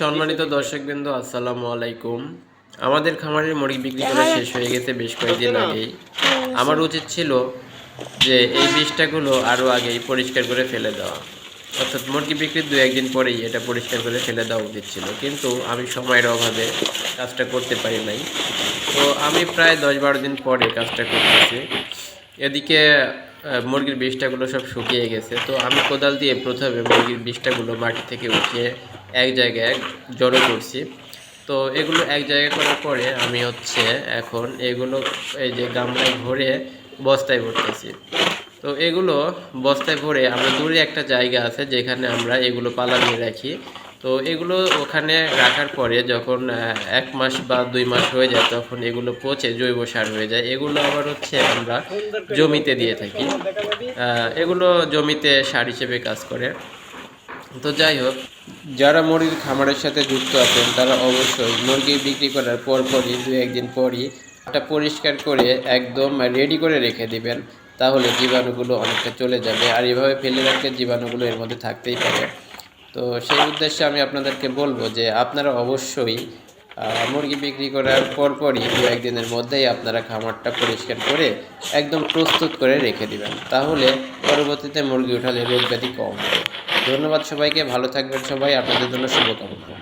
সম্মানিত দর্শকবৃন্দ, আসসালামু আলাইকুম। আমাদের খামারের মুরগি বিক্রি করা শেষ হয়ে গেছে বেশ কয়েকদিন আগেই। আমার উচিত ছিল যে এই বিষটাগুলো আরও আগেই পরিষ্কার করে ফেলে দেওয়া, অর্থাৎ মুরগি বিক্রির 2-1 দিন পরেই এটা পরিষ্কার করে ফেলে দেওয়া উচিত ছিল, কিন্তু আমি সময়ের অভাবে কাজটা করতে পারি নাই। তো আমি প্রায় 10-12 দিন পরে কাজটা করতেছি। এদিকে মুরগির বিষ্ঠাগুলো সব শুকিয়ে গেছে। তো আমি কোদাল দিয়ে প্রথমে মুরগির বিষ্ঠাগুলো মাটি থেকে উঠিয়ে এক জায়গায় জড়ো করছি। তো এগুলো এক জায়গায় করার পরে আমি এখন এগুলো এই যে গামলায় ভরে বস্তায় ভরতেছি। তো এগুলো বস্তায় ভরে আমরা দূরে একটা জায়গা আছে যেখানে আমরা এগুলো পালা দিয়ে রাখি। তো এগুলো ওখানে রাখার পরে যখন 1 মাস বা 2 মাস হয়ে যায় তখন এগুলো পচে জৈব সার হয়ে যায়। এগুলো আবার আমরা জমিতে দিয়ে থাকি। এগুলো জমিতে সার হিসেবে কাজ করে। তো যাই হোক, যারা মুরগির খামারের সাথে যুক্ত আছেন তারা অবশ্যই মুরগি বিক্রি করার পরপরই 2-1 দিন পরই এটা পরিষ্কার করে একদম রেডি করে রেখে দিবেন। তাহলে জীবাণুগুলো অনেকটা চলে যাবে, আর এভাবে ফেলে রাখলে জীবাণুগুলো এর মধ্যে থাকতেই পারে। তো সেই উদ্দেশ্যে আমি আপনাদেরকে বলবো যে আপনারা অবশ্যই মুরগি বিক্রি করার পরপরই 2-1 দিনের মধ্যেই আপনারা খামারটা পরিষ্কার করে একদম প্রস্তুত করে রেখে দিবেন। তাহলে পরবর্তীতে মুরগি উঠালে রোগ ব্যাধি কম হবে। ধন্যবাদ সবাইকে, ভালো থাকবেন সবাই, আপনাদের জন্য শুভকামনা।